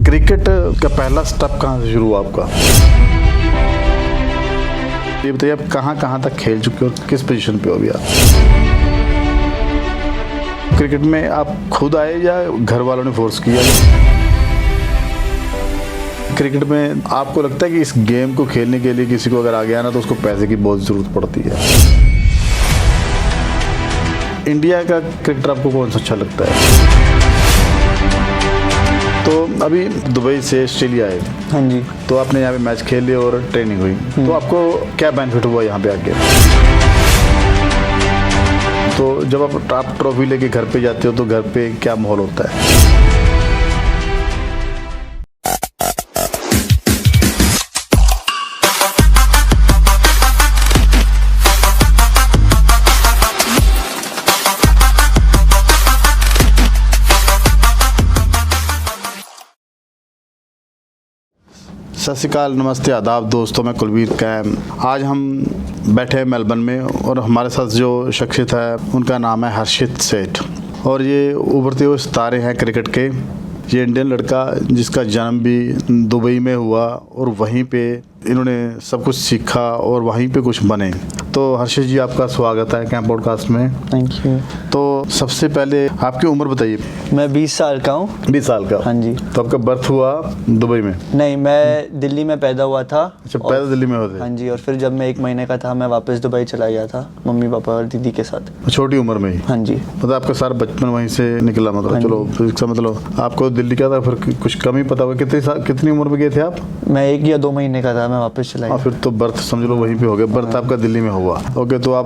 Cricket का पहला step कहाँ से शुरू हुआ आपका? ये बताइए आप कहाँ तक खेल चुके हो और किस पोजीशन पे हो अभी आप? क्रिकेट में आप खुद आए या घर वालों ने फोर्स किया? क्रिकेट में आपको लगता है कि इस गेम को खेलने के लिए किसी को अगर आ गया ना तो उसको पैसे की बहुत ज़रूरत पड़ती है। इंडिया का क्रिकेटर आपको कौन सा अच्छा लगता है? तो अभी दुबई से ऑस्ट्रेलिया आए। हाँ जी। तो आपने यहाँ पे मैच खेल लिया और ट्रेनिंग हुई, तो आपको क्या बेनिफिट हुआ यहाँ पे आके? तो जब आप ट्रॉफी लेके घर पे जाते हो तो घर पे क्या माहौल होता है? सत श्री अकाल, नमस्ते, आदाब दोस्तों, मैं कुलवीर कैम। आज हम बैठे हैं मेलबर्न में और हमारे साथ जो शख्सियत है उनका नाम है हर्षित सेठ और ये उभरते हुए सितारे हैं क्रिकेट के। ये इंडियन लड़का जिसका जन्म भी दुबई में हुआ और वहीं पे इन्होंने सब कुछ सीखा और वहीं पे कुछ बने। तो हर्षित जी, आपका स्वागत है कैम पॉडकास्ट में। Thank you. तो सबसे पहले आपकी उम्र बताइए। मैं 20 साल का हूँ। 20 साल का? हाँ जी। तो आपका बर्थ हुआ दुबई में? नहीं, मैं दिल्ली में पैदा हुआ था। अच्छा, पैदा दिल्ली में होते? हाँ जी। और फिर जब मैं 1 महीने का था मैं वापस दुबई चला गया था मम्मी पापा और दीदी के साथ। छोटी उम्र में ही? हाँ जी। मतलब आपका सारा बचपन वहीं से निकला? मतलब हाँ चलो, इसका मतलब आपको दिल्ली का था, फिर कुछ कम ही पता होगा। कितनी उम्र में गए थे आप? मैं 1 या 2 महीने का था, मैं वापस चला गया। फिर तो बर्थ समझ लो वहीं पे हो गया। बर्थ आपका दिल्ली में हुआ। ओके, तो आप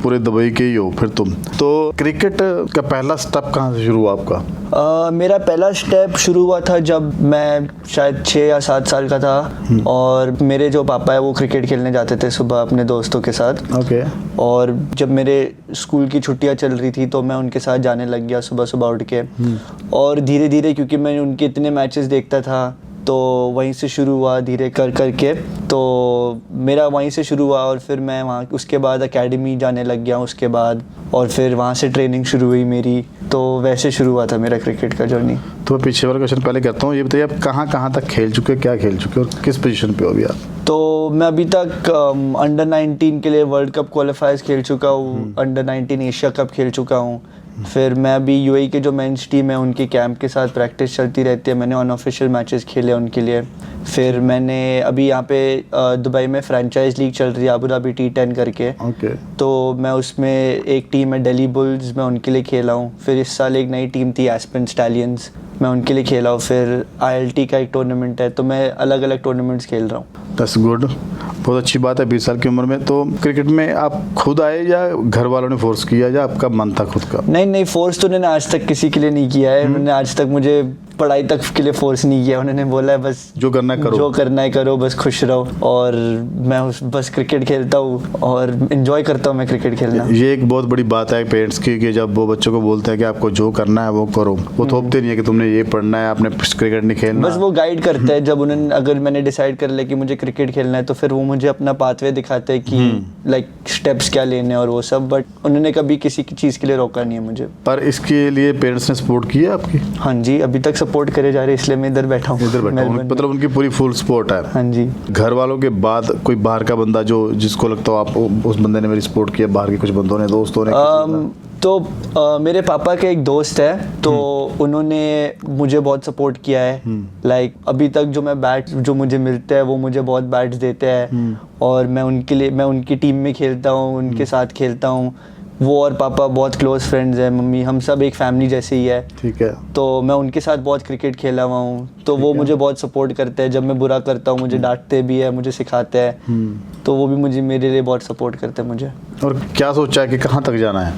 पूरे दुबई के ही हो फिर तुम। तो क्रिकेट का पहला स्टेप कहाँ से शुरू हुआ आपका? मेरा पहला स्टेप शुरू हुआ था जब मैं शायद 6 या 7 साल का था और मेरे जो पापा है वो क्रिकेट खेलने जाते थे सुबह अपने दोस्तों के साथ। ओके। और जब मेरे स्कूल की छुट्टियां चल रही थी तो मैं उनके साथ जाने लग गया सुबह सुबह उठ के। और धीरे धीरे क्योंकि मैं उनके इतने मैचेस देखता था तो वहीं से शुरू हुआ धीरे कर के। तो मेरा वहीं से शुरू हुआ और फिर मैं वहाँ उसके बाद एकेडमी जाने लग गया उसके बाद, और फिर वहाँ से ट्रेनिंग शुरू हुई मेरी। तो वैसे शुरू हुआ था मेरा क्रिकेट का जर्नी। तो मैं पीछे वाला क्वेश्चन पहले करता हूँ। ये बताइए आप कहाँ तक खेल चुके, क्या खेल चुके और किस पोजीशन पे हो अभी आप? तो मैं अभी तक अंडर 19 के लिए वर्ल्ड कप क्वालिफायर्स खेल चुका हूँ, अंडर 19 एशिया कप खेल चुका हूँ। फिर मैं अभी यूएई के जो मेंस टीम है उनके कैंप के साथ प्रैक्टिस चलती रहती है, मैंने अनऑफिशियल मैचेस खेले उनके लिए। फिर मैंने अभी यहाँ पे दुबई में फ्रेंचाइज लीग चल रही है अबू धाबी T10 करके। ओके। तो मैं उसमें एक टीम है दिल्ली बुल्स, मैं उनके लिए खेला हूँ। फिर इस साल एक नई टीम थी एस्पेन स्टैलियंस, मैं उनके लिए खेला हूँ। फिर ILT का एक टूर्नामेंट है, तो मैं अलग अलग टूर्नामेंट्स खेल रहा हूँ। दैट्स गुड, बहुत अच्छी बात है 20 साल की उम्र में। तो क्रिकेट में आप खुद आए या घर वालों ने फोर्स किया या आपका मन था खुद का? नहीं, फोर्स तो उन्होंने आज तक किसी के लिए नहीं किया है। उन्होंने आज तक मुझे पढ़ाई तक के लिए फोर्स नहीं किया। उन्होंने बोला है बस जो करना है करो, जो करना है करो, बस खुश रहो। और मैं बस क्रिकेट खेलता हूँ और एंजॉय करता हूँ मैं क्रिकेट खेलना। ये एक बहुत बड़ी बात है पेरेंट्स की कि जब वो बच्चों को बोलते हैं कि आपको जो करना है वो करो, वो थोपते नहीं है कि तुमने ये पढ़ना है, आपने क्रिकेट नहीं खेलना। बस वो गाइड करते हैं। जब उन्होंने अगर मैंने डिसाइड कर लिया कि मुझे क्रिकेट खेलना है तो फिर वो मुझे अपना पाथवे दिखाते हैं कि लाइक स्टेप्स क्या लेने और वो सब। बट उन्होंने कभी किसी की चीज़ के लिए रोका नहीं है मुझे। पर इसके लिए पेरेंट्स ने सपोर्ट किया आपकी? हाँ जी, अभी तक सपोर्ट करे जा रहे, इसलिए मैं इधर बैठा हूँ। मतलब उनकी पूरी फुल सपोर्ट है? हाँ जी। घर वालों के बाद कोई बाहर का बंदा जो जिसको लगता हो आप उस बंदे ने मेरी सपोर्ट किया, बाहर के कुछ बंदों ने, दोस्तों ने? तो मेरे पापा के एक दोस्त है, तो उन्होंने मुझे बहुत सपोर्ट किया है। लाइक अभी तक जो मैं बैट जो मुझे मिलते हैं वो मुझे बहुत बैट्स देते हैं और मैं उनकी टीम में खेलता हूँ, उनके साथ खेलता हूँ। वो और पापा बहुत क्लोज फ्रेंड्स हैं, मम्मी, हम सब एक फैमिली जैसे ही है। ठीक है। तो मैं उनके साथ बहुत क्रिकेट खेला हुआ हूँ, तो वो मुझे बहुत सपोर्ट करते हैं। जब मैं बुरा करता हूँ मुझे डांटते भी है, मुझे सिखाते हैं। तो वो भी मेरे लिए बहुत सपोर्ट करते हैं मुझे। और क्या सोचा है कि कहाँ तक जाना है?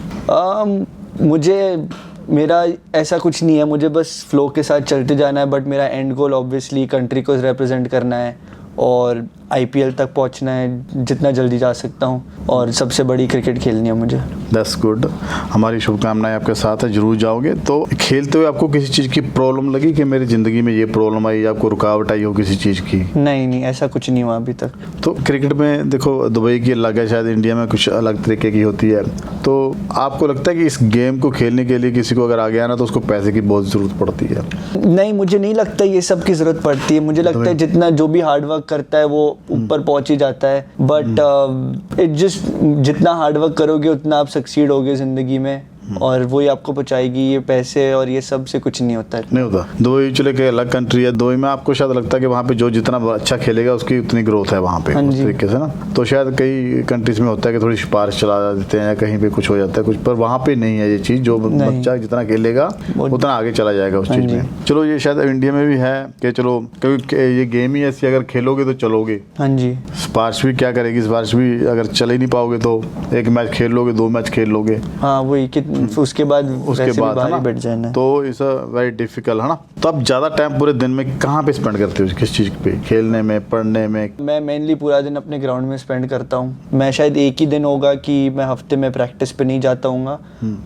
मेरा ऐसा कुछ नहीं है, मुझे बस फ्लो के साथ चलते जाना है। बट मेरा एंड गोल ऑब्वियसली कंट्री को रिप्रेजेंट करना है और IPL तक पहुंचना है जितना जल्दी जा सकता हूं, और सबसे बड़ी क्रिकेट खेलनी है मुझे। दैट्स गुड, हमारी शुभकामनाएं आपके साथ है, जरूर जाओगे। तो खेलते हुए आपको किसी चीज़ की प्रॉब्लम लगी कि मेरी ज़िंदगी में ये प्रॉब्लम आई, आपको रुकावट आई हो किसी चीज़ की? नहीं, ऐसा कुछ नहीं हुआ अभी तक। तो क्रिकेट में देखो दुबई की अलग है, शायद इंडिया में कुछ अलग तरीके की होती है। तो आपको लगता है कि इस गेम को खेलने के लिए किसी को अगर आ गया ना तो उसको पैसे की बहुत ज़रूरत पड़ती है? नहीं, मुझे नहीं लगता ये सब की ज़रूरत पड़ती है। मुझे लगता है जितना जो भी हार्ड वर्क करता है वो ऊपर पहुंच ही जाता है। बट इट जस्ट जितना हार्ड वर्क करोगे उतना आप सक्सीड होगे ज़िंदगी में, और वही आपको पहुंचाएगी। ये पैसे और ये सब से कुछ नहीं होता है। नहीं होता। दुबई चले के अलग कंट्री है, दुबई में आपको शायद लगता है कि वहाँ पे जो जितना अच्छा खेलेगा उसकी उतनी ग्रोथ है वहाँ पे, हाँ उस जी। तरीके से ना। तो शायद कई कंट्रीज में होता है कि थोड़ी सिफारिश चला देते हैं या कहीं पे कुछ हो जाता है कुछ, पर वहाँ पे नहीं है ये चीज़। जो नहीं। बच्चा जितना खेलेगा उतना आगे चला जाएगा उस हाँ चीज़ जी। में। चलो ये शायद इंडिया में भी है कि चलो क्योंकि ये गेम ही ऐसी, अगर खेलोगे तो चलोगे। हाँ जी। सिफारिश भी क्या करेगी, सिफारिश भी अगर चल ही नहीं पाओगे तो एक मैच खेल लोगे, 2 मैच खेल लोगे, हाँ वही कि उसके बाद उसके वैसे भी बाद बाहर है ही बैठ जाना ना। है। तो इस वेरी डिफिकल्ट है ना। तो आप ज़्यादा टाइम पूरे दिन में कहाँ पे स्पेंड करते हो, किस चीज़ पे, खेलने में, पढ़ने में? मैं मेनली पूरा दिन अपने ग्राउंड में स्पेंड करता हूँ। मैं शायद एक ही दिन होगा कि मैं हफ्ते में प्रैक्टिस पे नहीं जाता हूँ,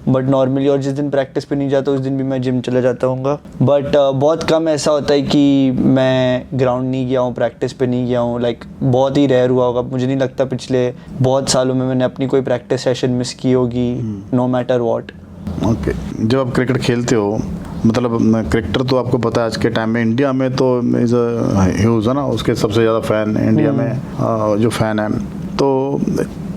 बट नॉर्मली, और जिस दिन प्रैक्टिस पे नहीं जाता उस दिन भी मैं जिम चले जाता हूँ। बट बहुत कम ऐसा होता है कि मैं ग्राउंड नहीं गया हूँ, प्रैक्टिस पे नहीं गया हूँ। लाइक बहुत ही रेयर हुआ होगा। मुझे नहीं लगता पिछले बहुत सालों में मैंने अपनी कोई प्रैक्टिस सेशन मिस की होगी, नो मैटर वॉट। ओके। जब आप क्रिकेट खेलते हो, मतलब क्रिकेटर तो आपको पता है आज के टाइम में इंडिया में तो इज़ ह्यूज है ना, उसके सबसे ज़्यादा फ़ैन इंडिया में जो फ़ैन है। तो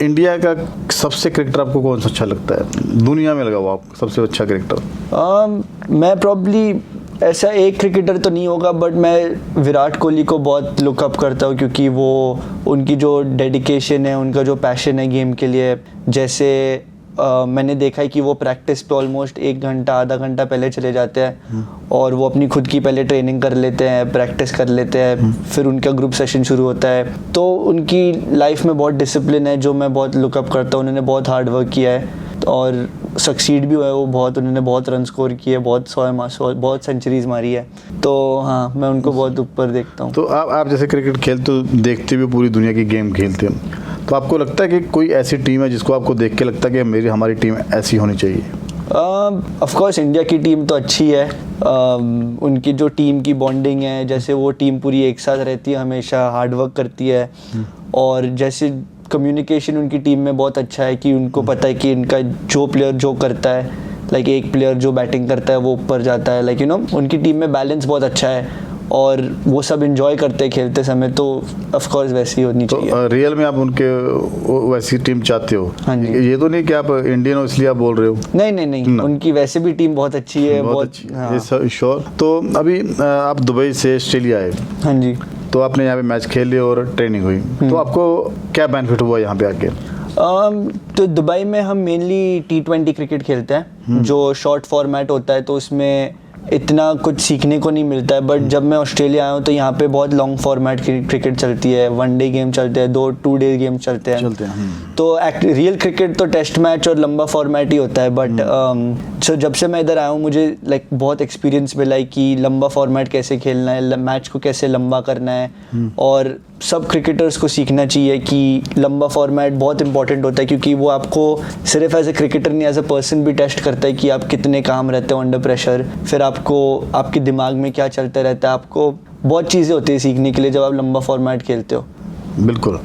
इंडिया का सबसे क्रिकेटर आपको कौन सा अच्छा लगता है, दुनिया में लगा हुआ आपको सबसे अच्छा क्रिकेटर? मैं प्रॉब्ली ऐसा एक क्रिकेटर तो नहीं होगा, बट मैं विराट कोहली को बहुत लुकअप करता हूँ, क्योंकि वो उनकी जो डेडिकेशन है, उनका जो पैशन है गेम के लिए। जैसे मैंने देखा है कि वो प्रैक्टिस पे ऑलमोस्ट 1 घंटा आधा घंटा पहले चले जाते हैं और वो अपनी खुद की पहले ट्रेनिंग कर लेते हैं, प्रैक्टिस कर लेते हैं, फिर उनका ग्रुप सेशन शुरू होता है। तो उनकी लाइफ में बहुत डिसिप्लिन है जो मैं बहुत लुकअप करता हूँ। उन्होंने बहुत हार्ड वर्क किया है और सक्सीड भी हुआ है वो बहुत। उन्होंने बहुत रन स्कोर किए, बहुत सेंचुरीज मारी है। तो हाँ, मैं उनको बहुत ऊपर देखता हूँ। तो आप जैसे क्रिकेट खेलते हो, देखते हुए पूरी दुनिया की गेम खेलते हो, तो आपको लगता है कि कोई ऐसी टीम है जिसको आपको देख के लगता है कि हमारी टीम ऐसी होनी चाहिए? ऑफ कोर्स इंडिया की टीम तो अच्छी है। उनकी जो टीम की बॉन्डिंग है, जैसे वो टीम पूरी एक साथ रहती है, हमेशा हार्ड वर्क करती है, और जैसे कम्युनिकेशन उनकी टीम में बहुत अच्छा है कि उनको पता है कि इनका जो प्लेयर जो करता है, लाइक एक प्लेयर जो बैटिंग करता है वो ऊपर जाता है, लाइक उनकी टीम में बैलेंस बहुत अच्छा है और वो सब एंजॉय करते हैं खेलते समय। तो ऑफ कोर्स वैसी होनी चाहिए। तो रियल में आप उनके वैसी टीम चाहते हो? हाँ जी। ये तो नहीं कि आप इंडियन हो इसलिए आप बोल रहे हो? नहीं, उनकी वैसे भी टीम बहुत अच्छी है, बहुत अच्छी है। हाँ। श्योर। तो अभी आप दुबई से ऑस्ट्रेलिया आए, हाँ जी। तो आपने यहाँ पे मैच खेल लिया और ट्रेनिंग हुई, तो आपको क्या बेनिफिट हुआ यहाँ पे आके? तो दुबई में हम मेनली T20 क्रिकेट खेलते हैं, जो शॉर्ट फॉर्मेट होता है, तो उसमें इतना कुछ सीखने को नहीं मिलता है। बट जब मैं ऑस्ट्रेलिया आया हूँ तो यहाँ पे बहुत लॉन्ग फॉर्मेट क्रिकेट चलती है, 1 डे गेम चलते हैं, 2 डे गेम चलते हैं। तो रियल क्रिकेट तो टेस्ट मैच और लंबा फॉर्मेट ही होता है। बट सो जब से मैं इधर आया हूँ मुझे लाइक बहुत एक्सपीरियंस मिला है कि लंबा फॉर्मेट कैसे खेलना है, मैच को कैसे लंबा करना है, और सब क्रिकेटर्स को सीखना चाहिए कि लंबा फॉर्मेट बहुत इंपॉर्टेंट होता है, क्योंकि वो आपको सिर्फ एज ए क्रिकेटर नहीं, एज ए पर्सन भी टेस्ट करता है कि आप कितने काम रहते हो अंडर प्रेशर, फिर आपको आपके दिमाग में क्या चलता रहता है। आपको बहुत चीज़ें होती है सीखने के लिए जब आप लंबा फॉर्मेट खेलते हो। बिल्कुल,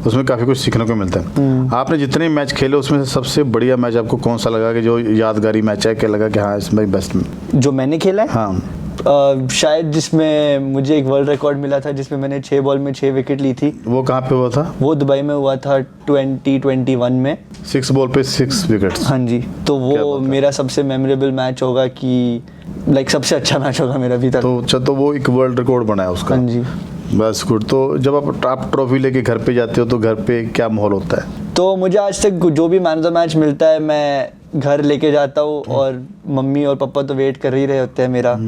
उसमें काफ़ी कुछ सीखने को मिलता है। आपने जितने मैच खेले उसमें से सबसे बढ़िया मैच आपको कौन सा लगा कि जो यादगारी मैच है, क्या लगा कि हाँ इसमें बेस्ट में? जो मैंने खेला है? हाँ। शायद जिसमें मुझे एक वर्ल्ड रिकॉर्ड मिला था, जिसमें मैंने 6 बॉल में 6 विकेट ली थी। वो कहाँ पे हुआ था? वो दुबई में हुआ था 2021 में। 6 बॉल पे 6 विकेट्स। हाँ जी। तो वो मेरा सबसे मेमोरेबल मैच होगा कि लाइक सबसे अच्छा मैच होगा मेरा अभी तक। तो वो एक वर्ल्ड रिकॉर्ड बनाया उसका। हाँ जी। बस गुड। तो जब आप ट्रॉफी लेके घर पे जाते हो तो घर पे क्या माहौल होता है? तो मुझे आज तक जो भी मैन ऑफ द मैच मिलता है मैं घर लेके जाता हूँ, और मम्मी और पापा तो वेट कर ही रहे होते हैं मेरा।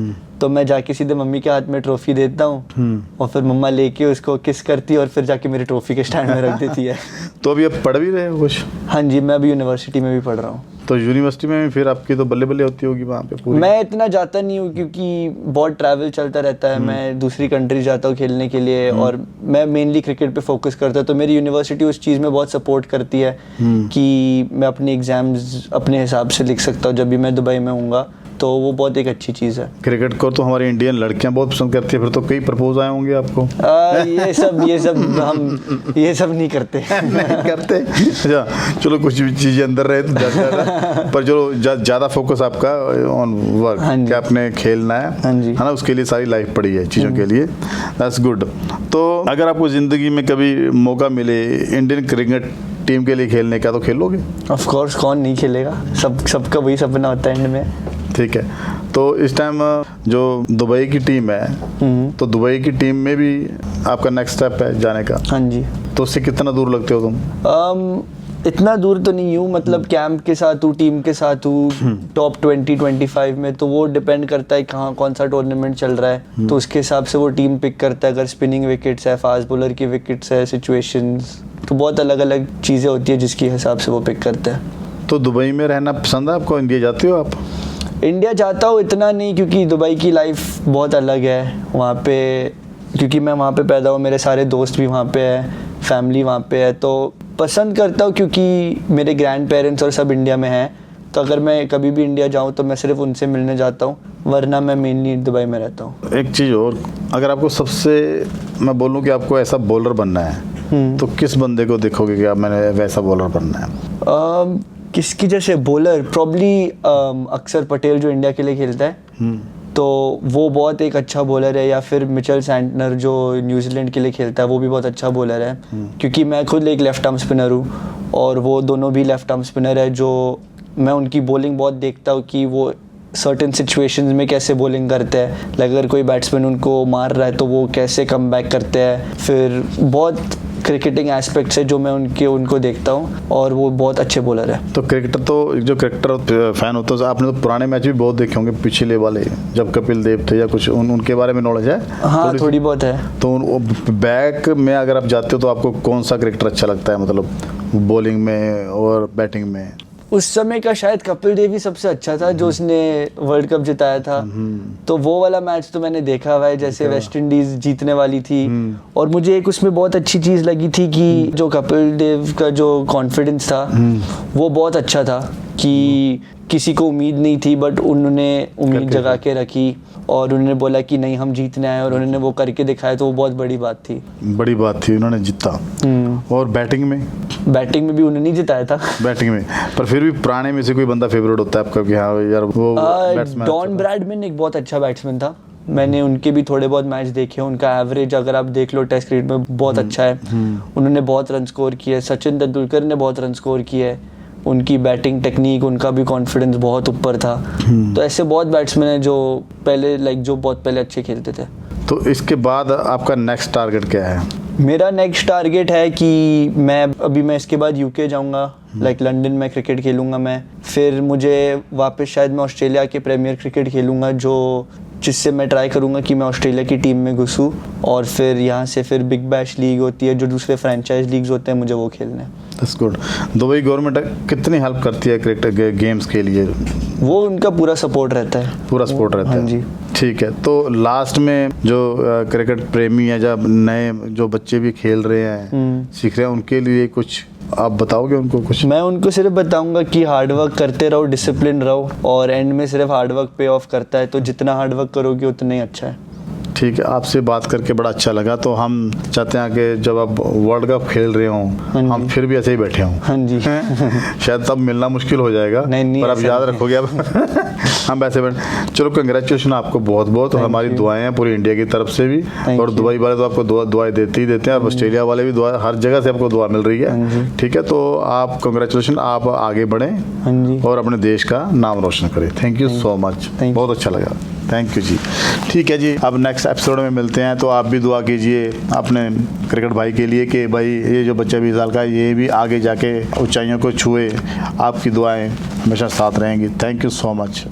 तो मैं जाके सीधे मम्मी के हाथ में ट्रॉफी देता हूँ और फिर मम्मा लेके उसको किस करती है और फिर जाके मेरी ट्रॉफी के स्टैंड में रख देती है। तो अभी आप पढ़ भी रहे हो कुछ? हाँ जी, मैं अभी यूनिवर्सिटी में भी पढ़ रहा हूँ। तो यूनिवर्सिटी में फिर आपकी तो बल्ले बल्ले होती होगी वहाँ पे पूरी? मैं इतना जाता नहीं हूँ क्योंकि बहुत ट्रैवल चलता रहता है। मैं दूसरी कंट्री जाता हूँ खेलने के लिए, और मैं मेनली क्रिकेट पे फोकस करता हूँ। तो मेरी यूनिवर्सिटी उस चीज़ में बहुत सपोर्ट करती है कि मैं अपने एग्जाम्स अपने हिसाब से लिख सकता हूँ जब भी मैं दुबई में हूँगा। तो वो बहुत एक अच्छी चीज़ है। क्रिकेट को तो हमारी इंडियन लड़कियां बहुत पसंद करती है, फिर तो कई प्रपोज आए होंगे आपको। ये सब नहीं करते। नहीं करते। अच्छा, चलो कुछ भी चीज़ें अंदर रहे तो ज़्यादा, पर चलो ज़्यादा फोकस आपका ऑन वर्क, क्या आपने खेलना है, है ना, उसके लिए सारी लाइफ पड़ी है चीज़ों के लिए। That's good. तो अगर आपको ज़िंदगी में कभी मौका मिले इंडियन क्रिकेट टीम के लिए खेलने का, तो खेलोगे? ऑफ कोर्स, कौन नहीं खेलेगा, सबका वही सपना होता है एंड में। ठीक है, तो इस टाइम जो दुबई की टीम है, तो दुबई की टीम में भी आपका नेक्स्ट स्टेप है जाने का। हाँ जी। तो उससे कितना दूर लगते हो तुम? इतना दूर तो नहीं हूँ, मतलब कैंप के साथ हूँ, टीम के साथ हूँ, टॉप 20-25 में। तो वो डिपेंड करता है कहाँ कौन सा टूर्नामेंट चल रहा है, तो उसके हिसाब से वो टीम पिक करता है। अगर स्पिनिंग विकेट्स है, फास्ट बॉलर की विकेट्स है, सिचुएशंस, तो बहुत अलग अलग चीज़ें होती है जिसके हिसाब से वो पिक करते हैं। तो दुबई में रहना पसंद है आपको? इंडिया जाते हो आप? इंडिया जाता हूँ, इतना नहीं, क्योंकि दुबई की लाइफ बहुत अलग है वहाँ पे, क्योंकि मैं वहाँ पे पैदा हुआ, मेरे सारे दोस्त भी वहाँ पे है, फैमिली वहाँ पे है, तो पसंद करता हूँ क्योंकि मेरे ग्रैंड पेरेंट्स और सब इंडिया में हैं। तो अगर मैं कभी भी इंडिया जाऊँ तो मैं सिर्फ उनसे मिलने जाता हूँ, वरना मैं मेनली दुबई में रहता हूँ। एक चीज़ और, अगर आपको सबसे, मैं बोलूँ कि आपको ऐसा बॉलर बनना है, तो किस बंदे को देखोगे कि आप मैंने वैसा बॉलर बनना है? किसकी जैसे बॉलर, प्रॉब्ली अक्षर पटेल जो इंडिया के लिए खेलता है, तो वो बहुत एक अच्छा बॉलर है। या फिर मिचेल सैंटनर जो न्यूजीलैंड के लिए खेलता है, वो भी बहुत अच्छा बॉलर है। क्योंकि मैं खुद एक लेफ्ट आर्म स्पिनर हूँ और वो दोनों भी लेफ्ट आर्म स्पिनर है, जो मैं उनकी बॉलिंग बहुत देखता हूँ कि वो सर्टेन सिचुएशंस में कैसे बॉलिंग करते हैं। अगर कोई बैट्समैन उनको मार रहा है तो वो कैसे कम बैक करते हैं। फिर बहुत क्रिकेटिंग एस्पेक्ट्स है जो मैं उनको देखता हूँ, और वो बहुत अच्छे बॉलर है। तो क्रिकेटर, तो जो क्रिकेटर फैन होते हो, आपने तो पुराने मैच भी बहुत देखे होंगे, पिछले वाले, जब कपिल देव थे या कुछ, उनके बारे में नॉलेज है? हाँ, थोड़ी बहुत है। तो बैक में अगर आप जाते हो तो आपको कौन सा क्रिकेटर अच्छा लगता है, मतलब बॉलिंग में और बैटिंग में? उस समय का शायद कपिल देव ही सबसे अच्छा था, जो उसने वर्ल्ड कप जिताया था। तो वो वाला मैच तो मैंने देखा हुआ है, जैसे वेस्ट इंडीज जीतने वाली थी। और मुझे एक उसमें बहुत अच्छी चीज़ लगी थी कि जो कपिल देव का जो कॉन्फिडेंस था वो बहुत अच्छा था, कि किसी को उम्मीद नहीं थी, बट उन्होंने उम्मीद जगा के रखी और उन्होंने बोला कि नहीं, हम जीतने आए, और उन्होंने वो करके दिखाया, तो वो बहुत बड़ी बात थी। बड़ी बात थी, उन्होंने जीता। और बैटिंग में? बैटिंग में भी उन्होंने नहीं जिताया था। बैटिंग में, पर फिर भी पुराने में से कोई बंदा फेवरेट होता है आपका कि हाँ यार वो बैट्समैन? डॉन ब्रैडमैन एक बहुत अच्छा बैट्समैन था, मैंने उनके भी थोड़े बहुत मैच देखे। उनका एवरेज अगर आप देख लो टेस्ट क्रिकेट में बहुत अच्छा है। उन्होंने बहुत रन स्कोर किए। सचिन तेंदुलकर ने बहुत रन स्कोर किए। उनकी बैटिंग टेक्निक, उनका भी कॉन्फिडेंस बहुत ऊपर था। तो ऐसे बहुत बैट्समैन हैं जो पहले जो बहुत पहले अच्छे खेलते थे। तो इसके बाद आपका नेक्स्ट टारगेट क्या है? मेरा नेक्स्ट टारगेट है कि मैं इसके बाद यूके जाऊंगा, लंदन में क्रिकेट खेलूंगा मैं। फिर मुझे वापस शायद मैं ऑस्ट्रेलिया के प्रीमियर क्रिकेट खेलूंगा, जिससे मैं ट्राई करूंगा कि मैं ऑस्ट्रेलिया की टीम में घुसूं, और फिर यहाँ से फिर बिग बैश लीग होती है, जो दूसरे फ्रेंचाइज लीग्स होते हैं, मुझे वो खेलने। That's good. दुबई गवर्नमेंट कितनी हेल्प करती है क्रिकेट गेम्स के लिए? वो उनका पूरा सपोर्ट रहता है। पूरा सपोर्ट रहता है? हाँ जी। ठीक है, तो लास्ट में जो क्रिकेट प्रेमी है, जब नए जो बच्चे भी खेल रहे हैं, सीख रहे हैं, उनके लिए कुछ आप बताओगे उनको कुछ? मैं उनको सिर्फ बताऊंगा कि हार्डवर्क करते रहो, डिसिप्लिन रहो, और एंड में सिर्फ हार्डवर्क पे ऑफ करता है। तो जितना हार्डवर्क करोगे उतना ही अच्छा है। ठीक है, आपसे बात करके बड़ा अच्छा लगा। तो हम चाहते हैं कि जब आप वर्ल्ड कप खेल रहे हों, हम फिर भी ऐसे ही बैठे हों। हाँ जी। शायद तब मिलना मुश्किल हो जाएगा, नहीं, पर आप याद रखोगे अब हम वैसे बैठ। चलो, कंग्रेचुलेशन आपको बहुत बहुत। हमारी दुआएं हैं पूरी इंडिया की तरफ से भी, और दुबई वाले तो आपको दुआएं देते ही देते हैं, और ऑस्ट्रेलिया वाले भी दुआ, हर जगह से आपको दुआ मिल रही है। ठीक है, तो आप कंग्रेचुलेशन, आप आगे बढ़ें और अपने देश का नाम रोशन करें। थैंक यू सो मच, बहुत अच्छा लगा। थैंक यू जी। ठीक है जी, अब नेक्स्ट एपिसोड में मिलते हैं। तो आप भी दुआ कीजिए अपने क्रिकेट भाई के लिए कि भाई ये जो बच्चा 20 साल का है, ये भी आगे जाके ऊंचाइयों को छुए। आपकी दुआएं हमेशा साथ रहेंगी। Thank you so much.